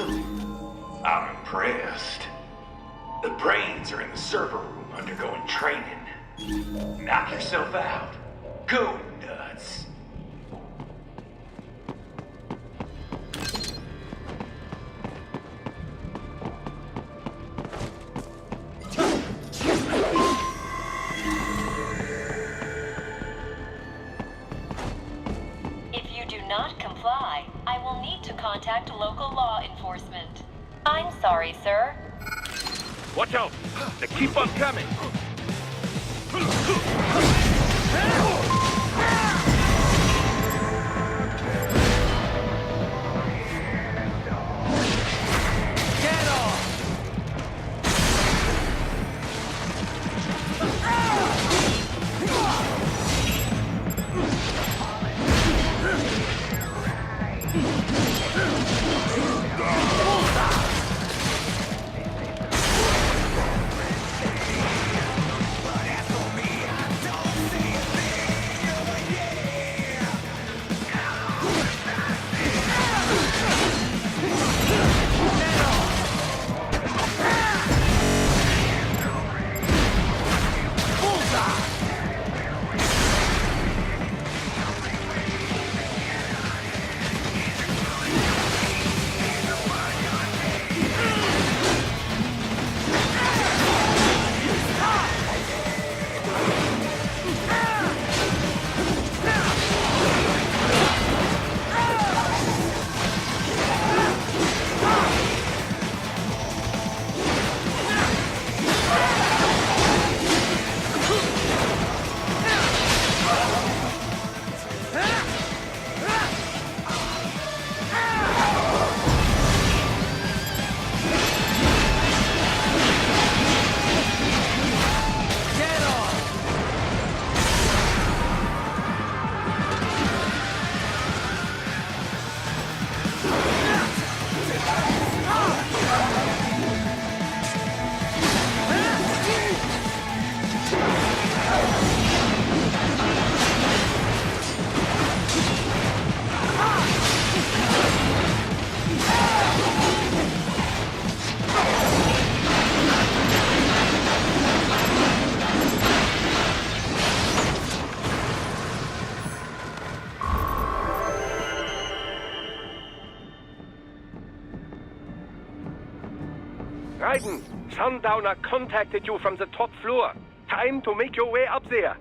Awesome. I'm impressed. The brains are in the server room undergoing training. Knock yourself out. Go nuts. If you do not comply, I will need to contact local law enforcement. I'm sorry, sir. Watch out! They keep on coming! Get off! Raiden, Sundowner contacted you from the top floor. Time to make your way up there.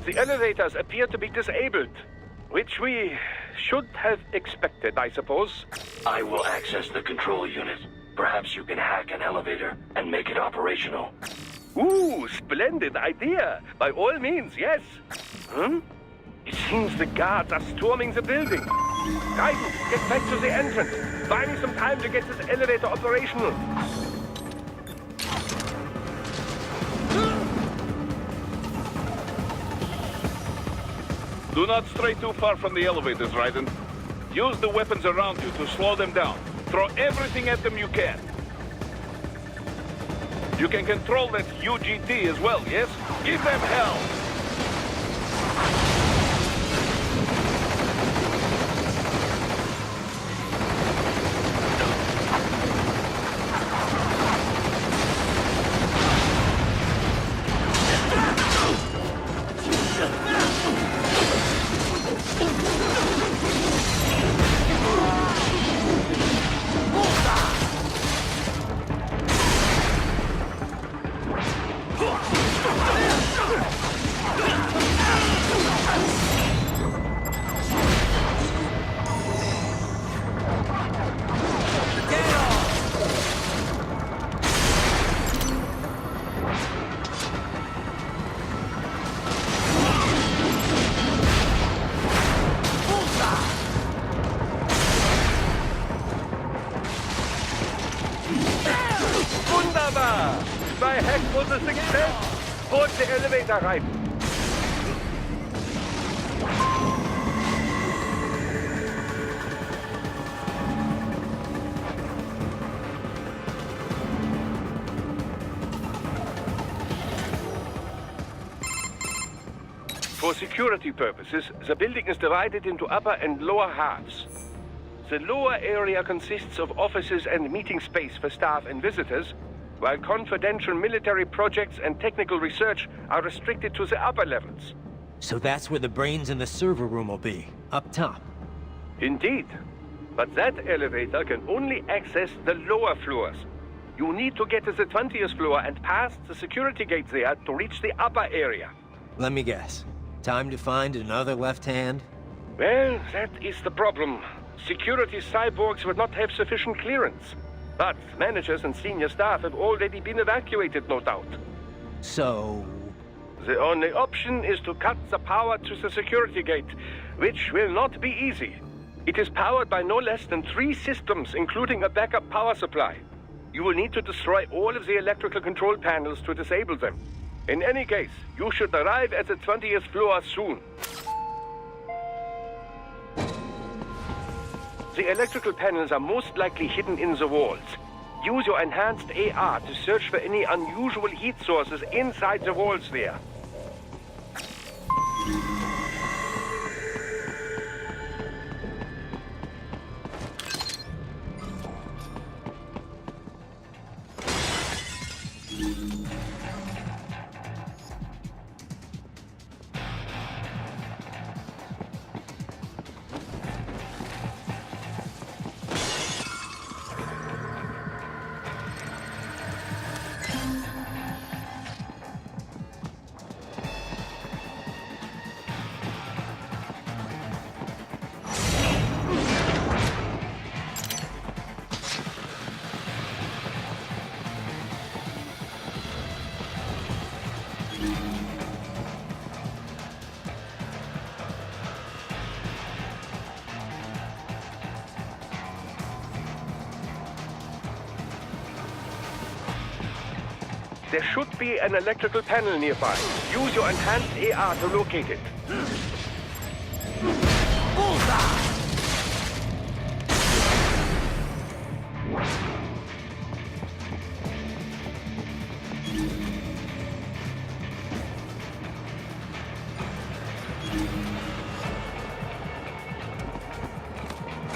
The elevators appear to be disabled, which we should have expected, I suppose. I will access the control unit. Perhaps you can hack an elevator and make it operational. Ooh, splendid idea. By all means, yes. It seems the guards are storming the building. Raiden, get back to the entrance. Buy me some time to get this elevator operational. Do not stray too far from the elevators, Raiden. Use the weapons around you to slow them down. Throw everything at them you can. You can control that UGT as well, yes? Give them hell! Wunderbar! My hack was a success! Board the elevator rein! For security purposes, the building is divided into upper and lower halves. The lower area consists of offices and meeting space for staff and visitors, while confidential military projects and technical research are restricted to the upper levels. So that's where the brains in the server room will be, up top. Indeed. But that elevator can only access the lower floors. You need to get to the 20th floor and past the security gate there to reach the upper area. Let me guess. Time to find another left hand? Well, that is the problem. Security cyborgs would not have sufficient clearance. But managers and senior staff have already been evacuated, no doubt. So... The only option is to cut the power to the security gate, which will not be easy. It is powered by no less than 3 systems, including a backup power supply. You will need to destroy all of the electrical control panels to disable them. In any case, you should arrive at the 20th floor soon. The electrical panels are most likely hidden in the walls. Use your enhanced AR to search for any unusual heat sources inside the walls there. There should be an electrical panel nearby. Use your enhanced AR to locate it.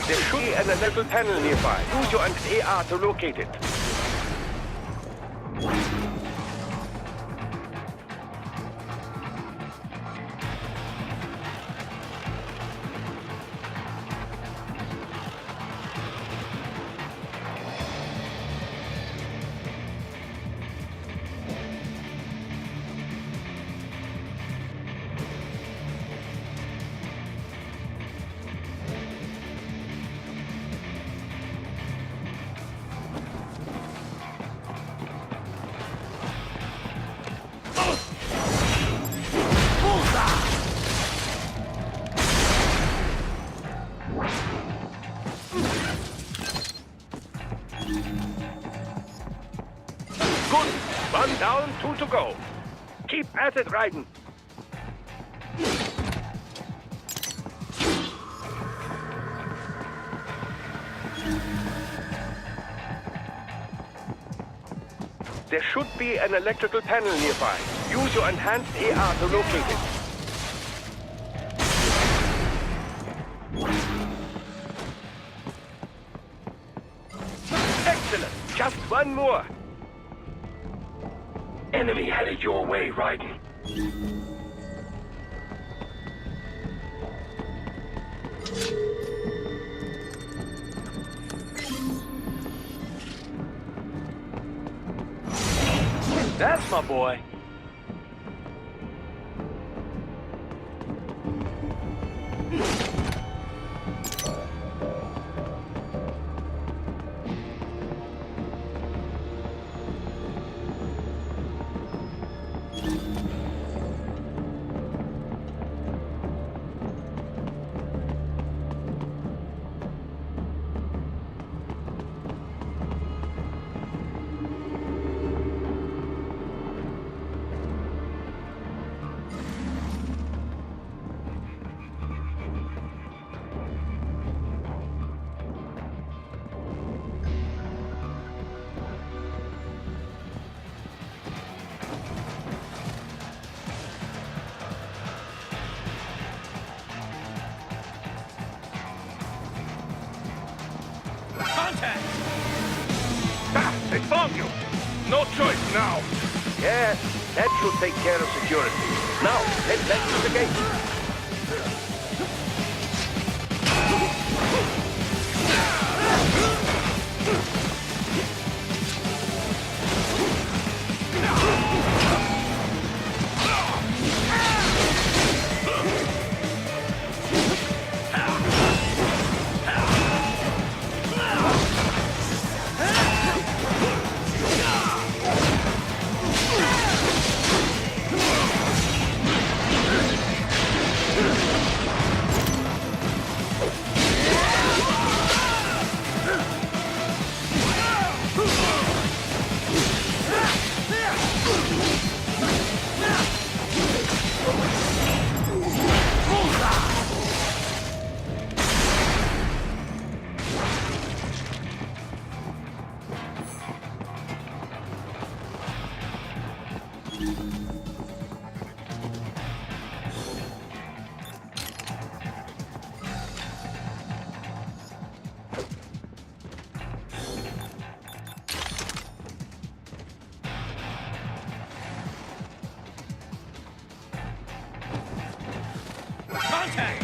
There should be an electrical panel nearby. Use your AR to locate it. Good. 1 down, 2 to go. Keep at it, Raiden. there should be an electrical panel nearby. Use your enhanced AR to locate it. Excellent! Just one more. Enemy headed your way, Raiden. That's my boy. Contact! Ah, they found you! No choice now! Yeah, that should take care of security. Now, head back to the gate. Contact!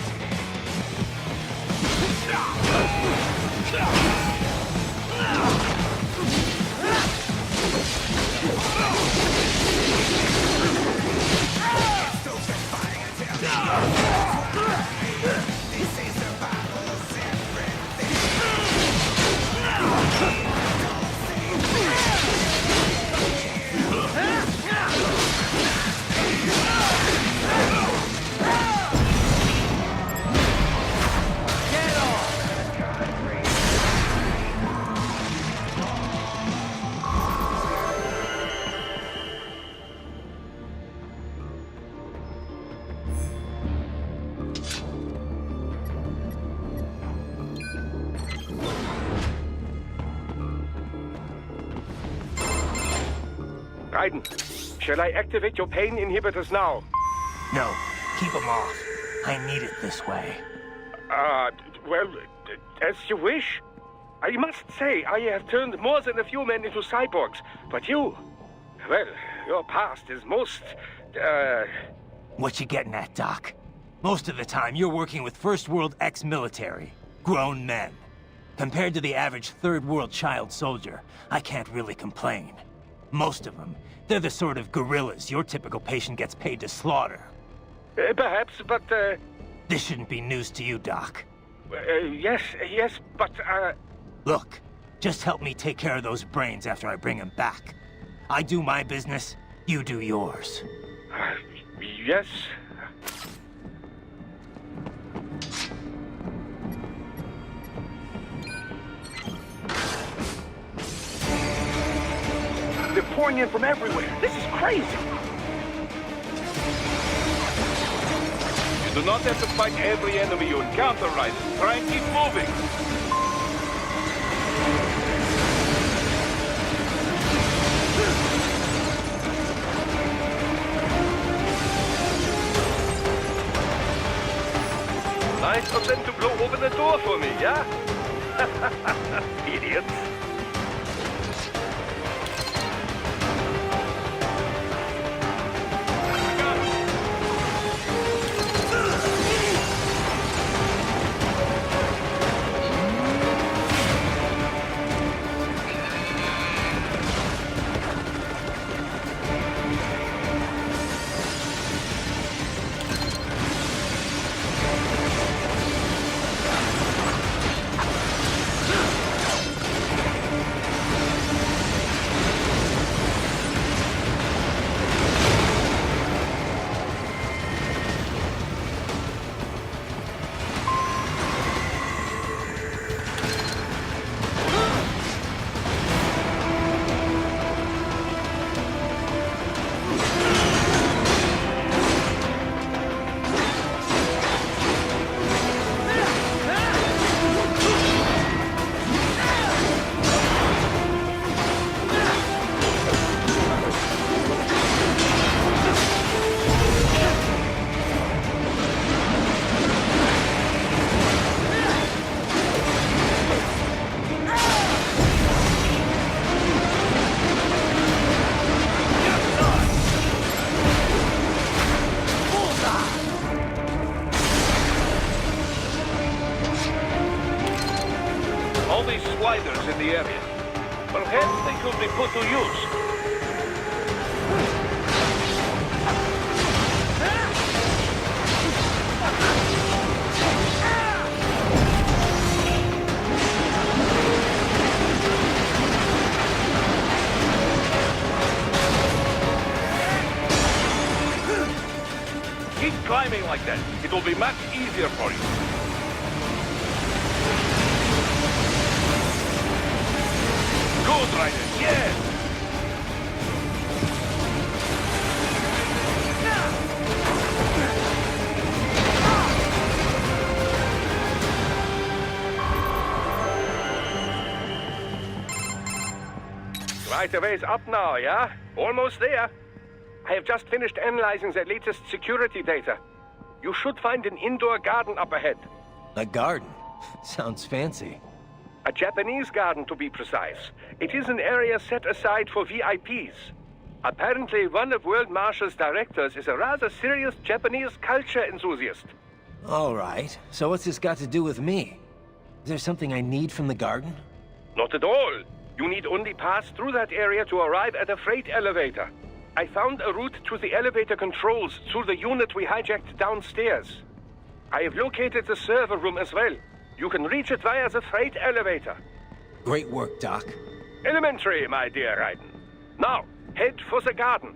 Raiden, shall I activate your pain inhibitors now? No, keep them off. I need it this way. Well, as you wish. I must say, I have turned more than a few men into cyborgs, but you... Well, your past is most, What you getting at, Doc? Most of the time, you're working with First World ex-military. Grown men. Compared to the average Third World child soldier, I can't really complain. Most of them, they're the sort of guerrillas your typical patient gets paid to slaughter. Perhaps, but, This shouldn't be news to you, Doc. yes, but, Look, just help me take care of those brains after I bring them back. I do my business, you do yours. Yes. They're pouring in from everywhere. This is crazy. You do not have to fight every enemy you encounter, Raiden. Try and keep moving. Nice of them to blow open the door for me, yeah? Idiots. All these sliders in the area. Perhaps they could be put to use. Keep climbing like that. It will be much easier for you. Good, Ryder, yes! Right away's up now, yeah? Almost there. I have just finished analyzing the latest security data. You should find an indoor garden up ahead. A garden? Sounds fancy. A Japanese garden, to be precise. It is an area set aside for VIPs. Apparently, one of World Marsh's directors is a rather serious Japanese culture enthusiast. All right. So what's this got to do with me? Is there something I need from the garden? Not at all. You need only pass through that area to arrive at a freight elevator. I found a route to the elevator controls through the unit we hijacked downstairs. I have located the server room as well. You can reach it via the freight elevator. Great work, Doc. Elementary, my dear Raiden. Now, head for the garden.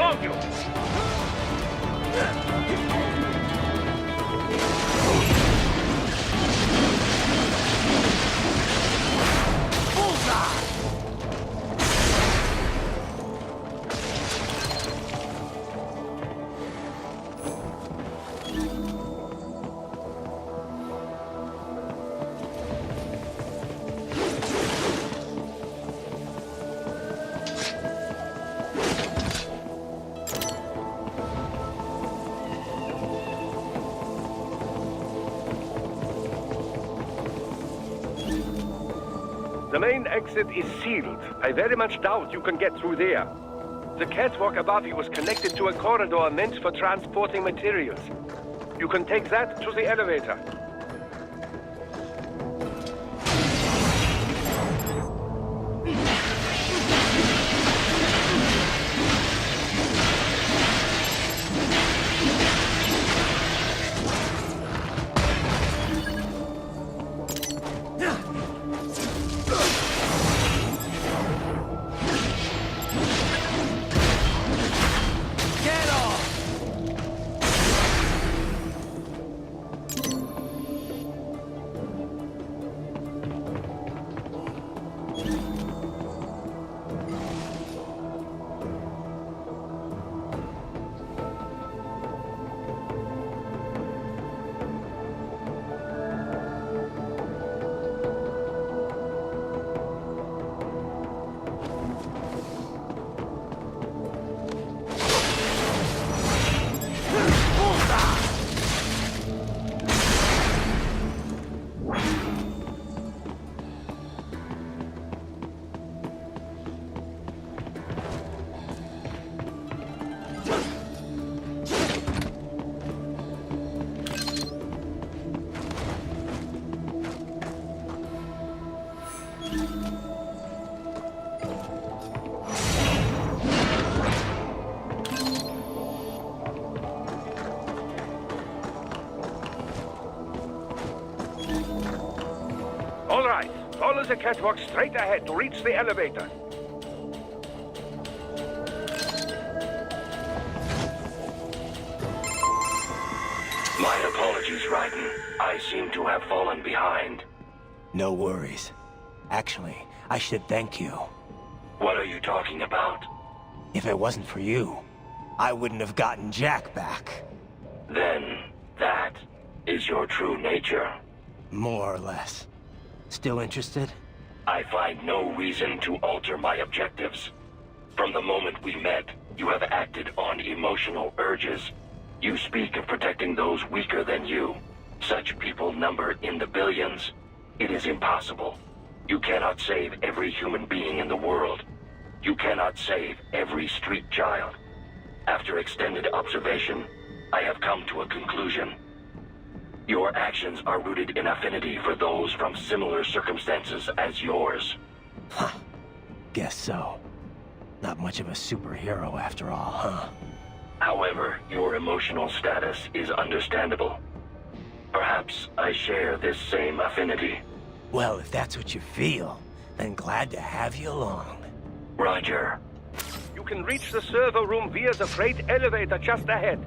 above you! The main exit is sealed. I very much doubt you can get through there. The catwalk above you is connected to a corridor meant for transporting materials. You can take that to the elevator. All right, follow the catwalk straight ahead to reach the elevator. My apologies, Raiden. I seem to have fallen behind. No worries. Actually, I should thank you. What are you talking about? If it wasn't for you, I wouldn't have gotten Jack back. Then, that is your true nature. More or less. Still interested? I find no reason to alter my objectives. From the moment we met, you have acted on emotional urges. You speak of protecting those weaker than you. Such people number in the billions. It is impossible. You cannot save every human being in the world. You cannot save every street child. After extended observation, I have come to a conclusion. Your actions are rooted in affinity for those from similar circumstances as yours. Huh. Guess so. Not much of a superhero after all, huh? However, your emotional status is understandable. Perhaps I share this same affinity. Well, if that's what you feel, then glad to have you along. Roger. You can reach the server room via the freight elevator just ahead.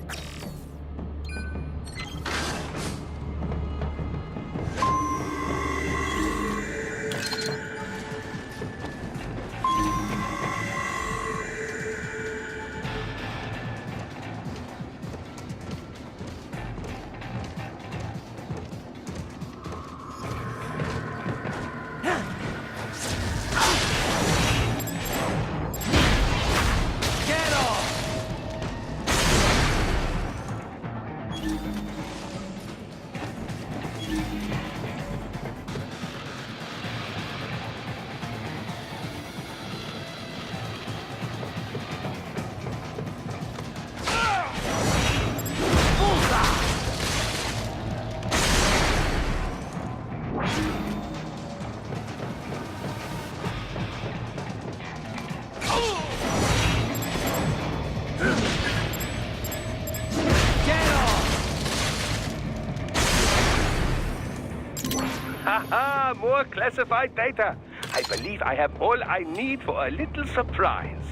Haha, more classified data. I believe I have all I need for a little surprise.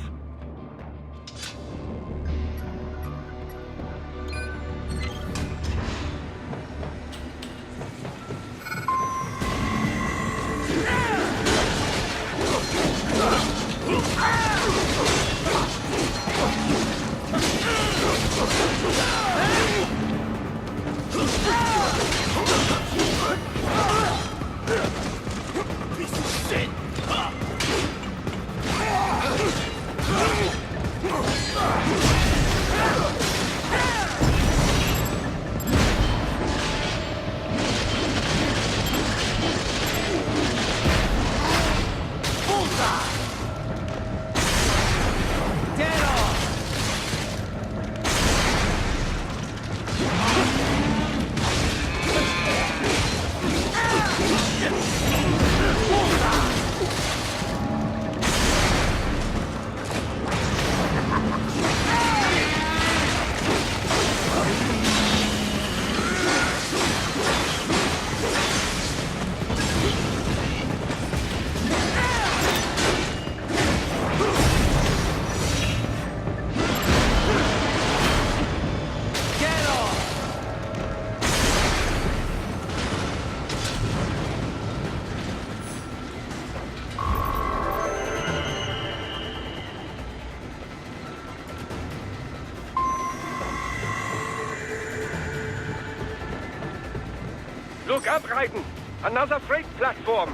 Look up, Raiden! Another freight platform!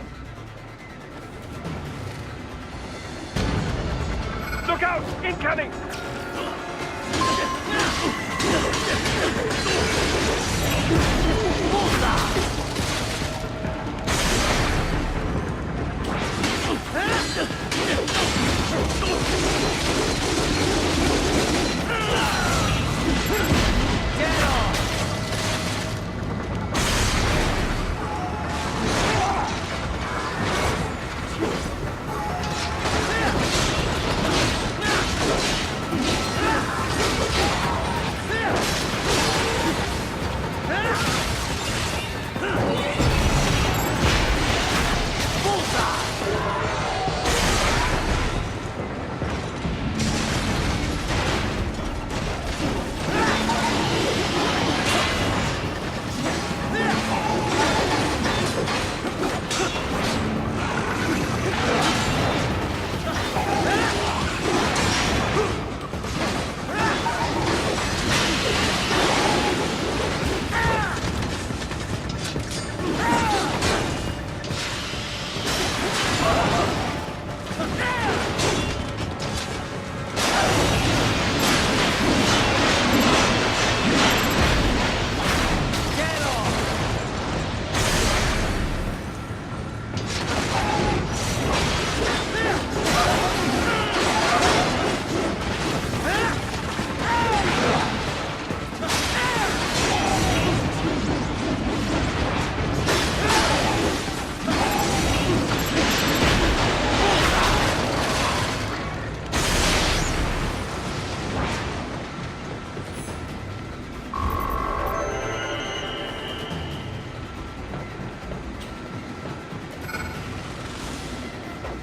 Look out! Incoming!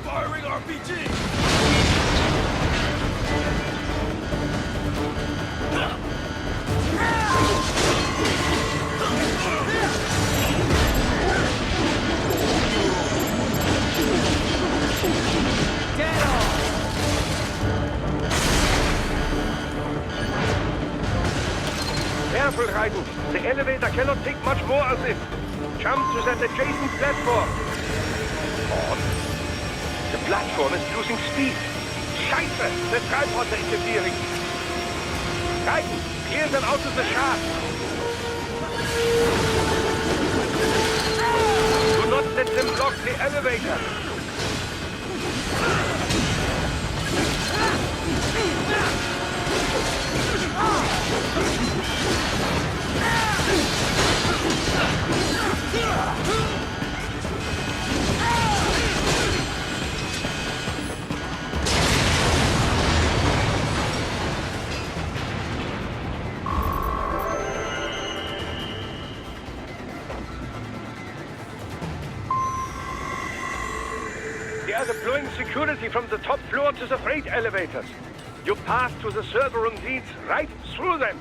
Firing RPG! Careful, Raiden. The elevator cannot take much more as this. Jump to that adjacent platform. On. The platform is losing speed. Scheiße! The tripods are interfering. Raiden, clear them out of the shaft. Do not let them block the elevator. They are deploying security from the top floor to the freight elevators. You pass to the server room leads right through them.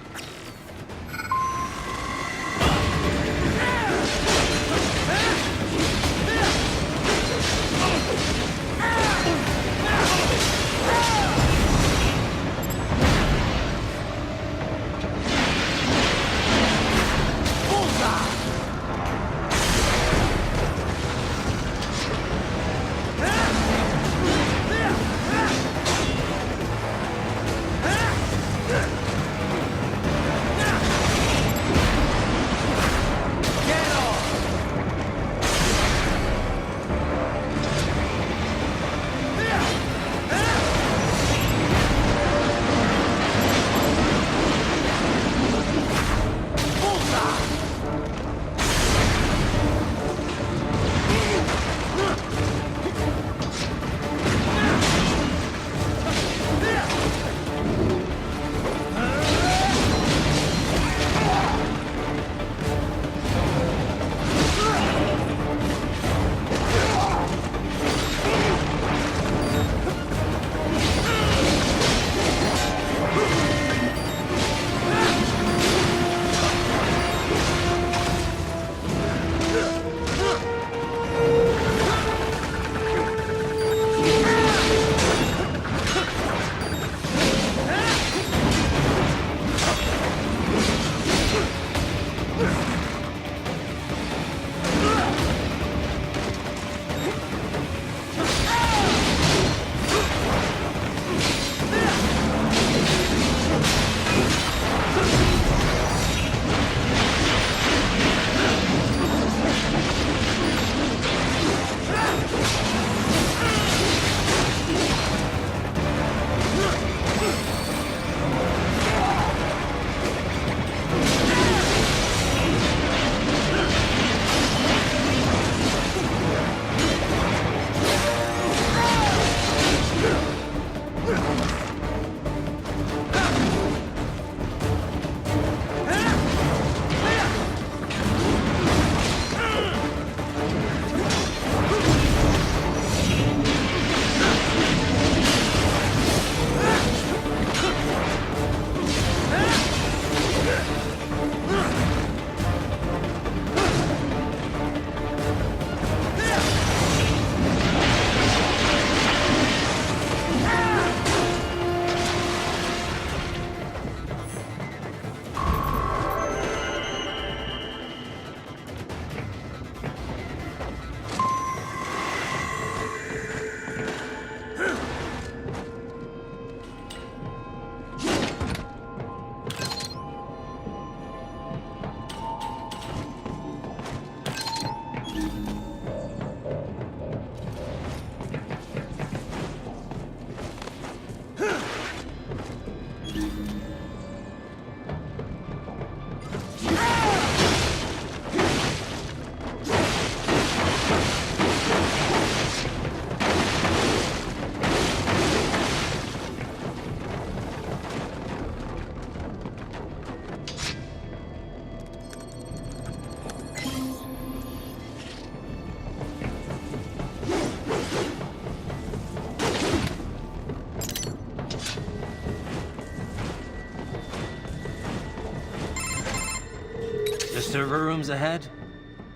Server rooms ahead?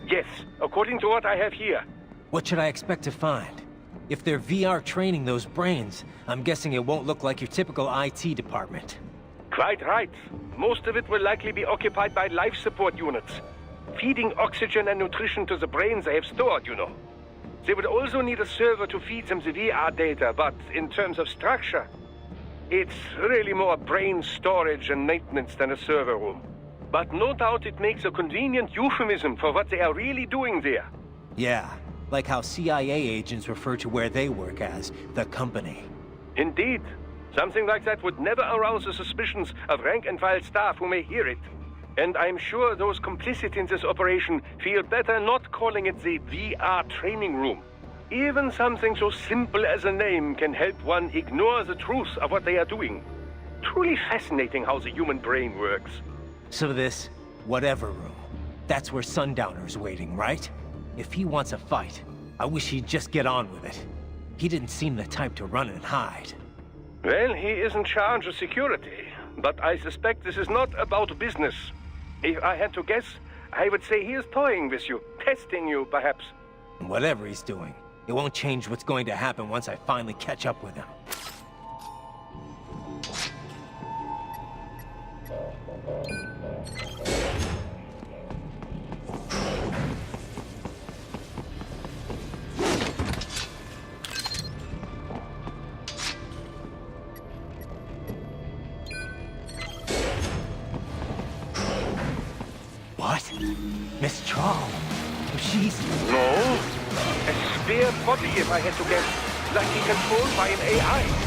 Yes, according to what I have here. What should I expect to find? If they're VR training those brains, I'm guessing it won't look like your typical IT department. Quite right. Most of it will likely be occupied by life support units, feeding oxygen and nutrition to the brains they have stored, you know. They would also need a server to feed them the VR data, but in terms of structure, it's really more brain storage and maintenance than a server room. But no doubt it makes a convenient euphemism for what they are really doing there. Yeah, like how CIA agents refer to where they work as the company. Indeed. Something like that would never arouse the suspicions of rank-and-file staff who may hear it. And I'm sure those complicit in this operation feel better not calling it the VR training room. Even something so simple as a name can help one ignore the truth of what they are doing. Truly fascinating how the human brain works. So this whatever room, that's where Sundowner's waiting, right? If he wants a fight, I wish he'd just get on with it. He didn't seem the type to run and hide. Well, he is in charge of security, but I suspect this is not about business. If I had to guess, I would say he is toying with you, testing you, perhaps. Whatever he's doing, it won't change what's going to happen once I finally catch up with him. What? Miss Trawl? She's... No? A spare body, if I had to guess. Likely controlled by an AI.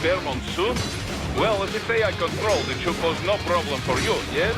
Vermont soon? Well, as if I control, it should pose no problem for you, yes?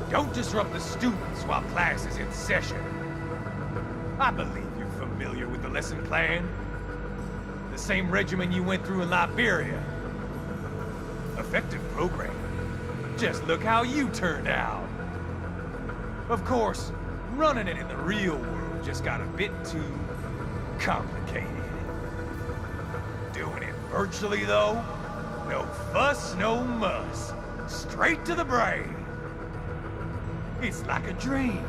Don't disrupt the students while class is in session. I believe you're familiar with the lesson plan. The same regimen you went through in Liberia. Effective program. Just look how you turned out. Of course, running it in the real world just got a bit too complicated. Doing it virtually, though? No fuss, no muss. Straight to the brain. It's like a dream.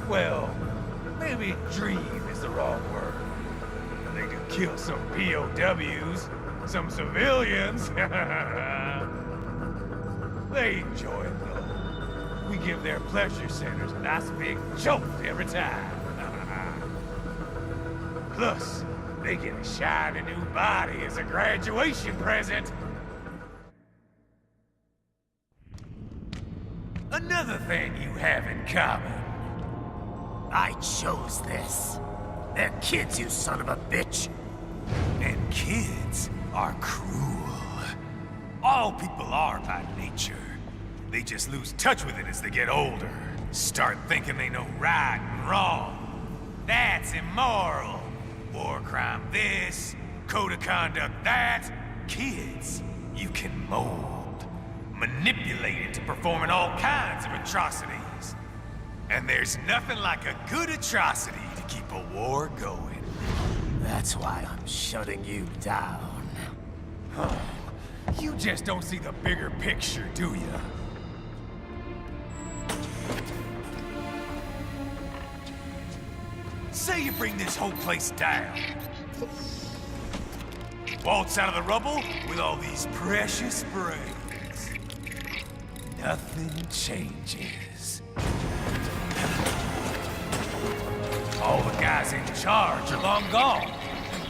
Well, maybe dream is the wrong word. They do kill some POWs, some civilians. They enjoy it, though. We give their pleasure centers a nice big jolt every time. Plus, they get a shiny new body as a graduation present. Another thing you have in common. I chose this. They're kids, you son of a bitch. And kids are cruel. All people are by nature. They just lose touch with it as they get older. Start thinking they know right and wrong. That's immoral. War crime this, code of conduct that. Kids, you can mold, manipulate into performing all kinds of atrocities. And there's nothing like a good atrocity to keep a war going. That's why I'm shutting you down. You just don't see the bigger picture, do you? Say you bring this whole place down. Waltz out of the rubble with all these precious brains. Nothing changes. All the guys in charge are long gone.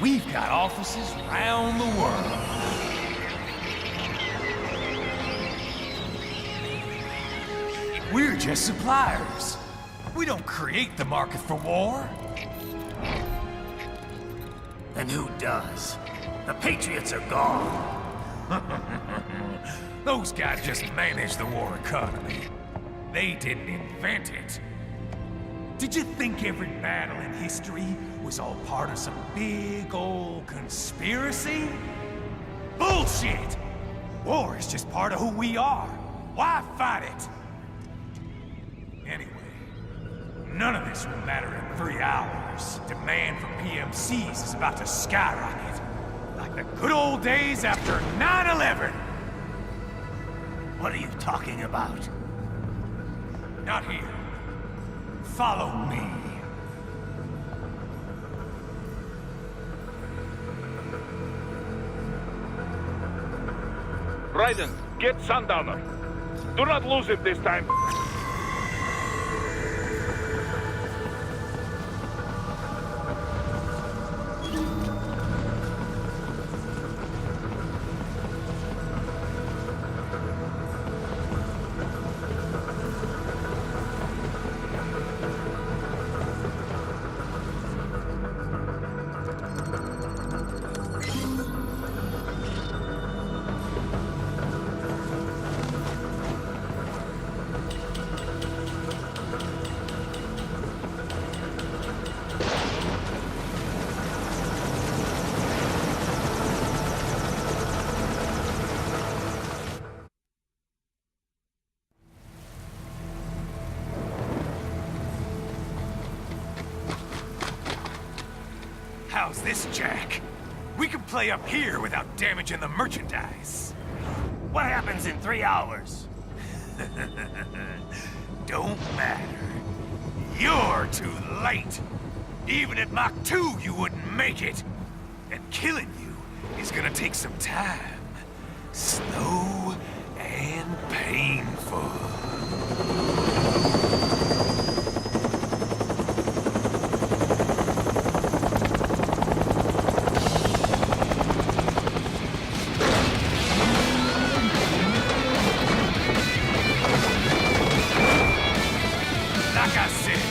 We've got offices around the world. We're just suppliers. We don't create the market for war. And who does? The Patriots are gone. Those guys just manage the war economy. They didn't invent it. Did you think every battle in history was all part of some big old conspiracy? Bullshit! War is just part of who we are. Why fight it? Anyway, none of this will matter in 3 hours. Demand for PMCs is about to skyrocket. Like the good old days after 9/11. What are you talking about? Not here. Follow me. Raiden, get Sundowner. Do not lose it this time. How's this, Jack? We can play up here without damaging the merchandise. What happens in 3 hours? Don't matter. You're too late. Even at Mach 2, you wouldn't make it. And killing you is gonna take some time. Slow and painful. Like I said,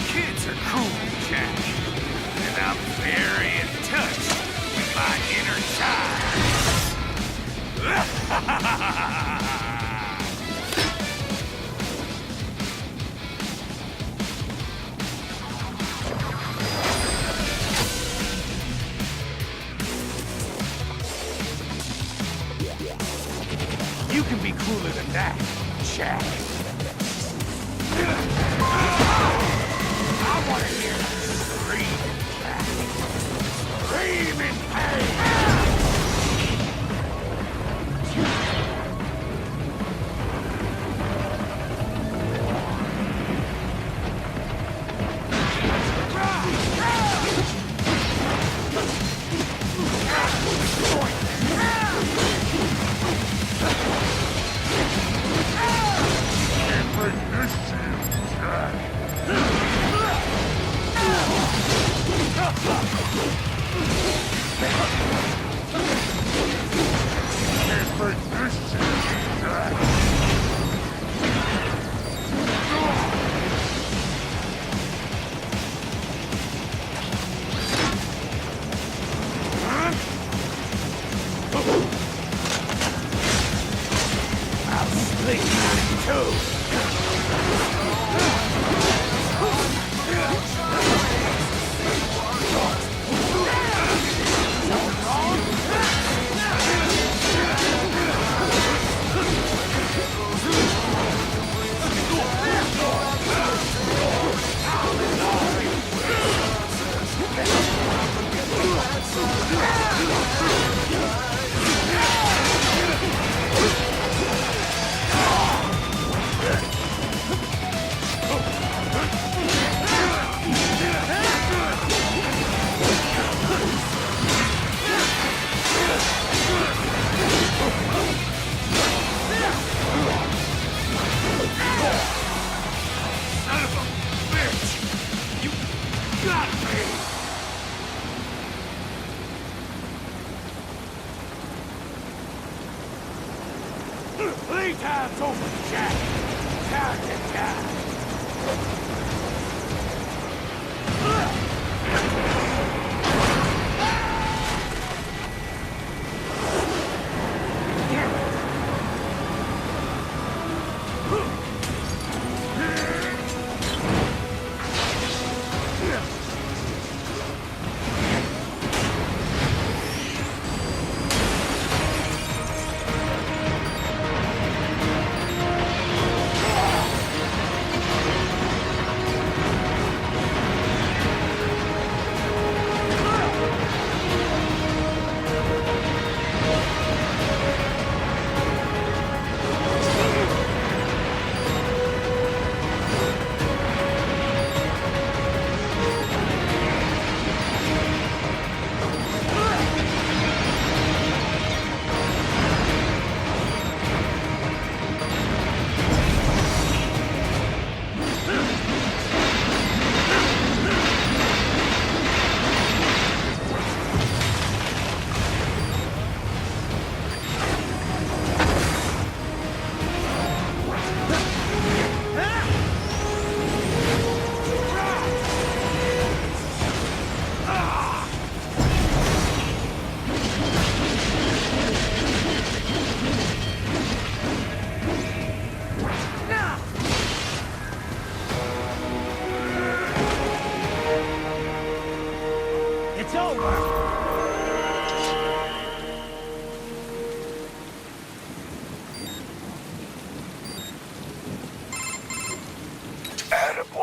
kids are cool, Jack. And I'm very in touch with my inner child. You can be cooler than that, Jack. I want to hear you scream, Jack. Scream in pain!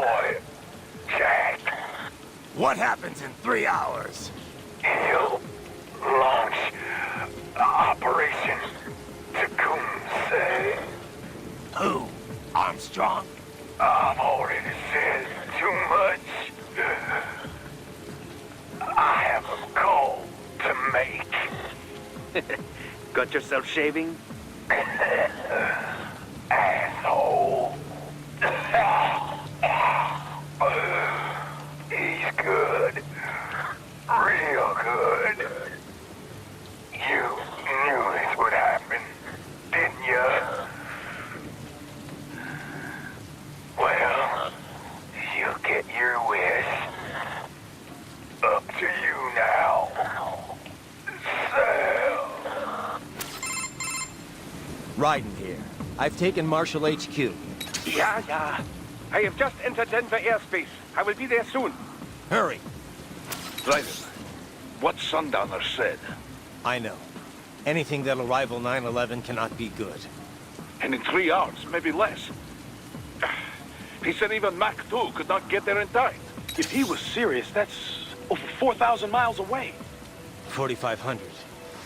boy, Jack. What happens in 3 hours? He'll launch Operation Tecumseh. Who? Armstrong? I've already said too much. I have a call to make. Got yourself shaving? Asshole. He's good. Real good. You knew this would happen, didn't you? Well, you get your wish. Up to you now. Sam. Raiden here. I've taken Marshall HQ. Yeah. I have just entered Denver airspace. I will be there soon. Hurry. Raiden, what Sundowner said. I know. Anything that'll rival 9/11 cannot be good. And in 3 hours, maybe less. He said even Mach 2 could not get there in time. If he was serious, that's over 4,000 miles away. 4,500.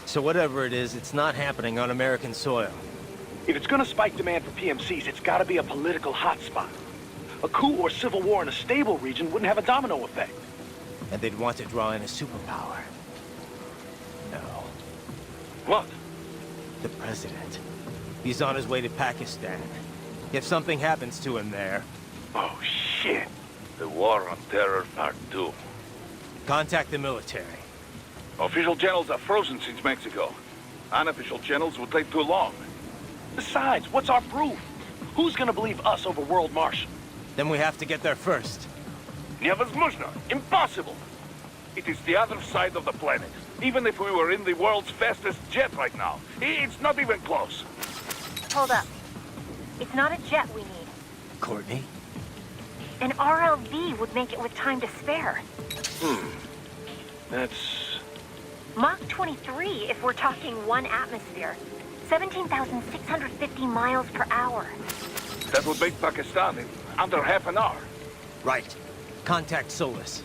So whatever it is, it's not happening on American soil. If it's gonna spike demand for PMCs, it's gotta be a political hotspot. A coup or civil war in a stable region wouldn't have a domino effect. And they'd want to draw in a superpower. No. What? The president. He's on his way to Pakistan. If something happens to him there... Oh, shit. The War on Terror Part 2. Contact the military. Official channels are frozen since Mexico. Unofficial channels would take too long. Besides, what's our proof? Who's gonna believe us over World Marshal? Then we have to get there first. Невозможно. Impossible. It is the other side of the planet. Even if we were in the world's fastest jet right now, it's not even close. Hold up. It's not a jet we need. Courtney? An RLV would make it with time to spare. That's... Mach 23 if we're talking 1 atmosphere. 17,650 miles per hour. That would make Pakistan in under half an hour. Right. Contact Solus.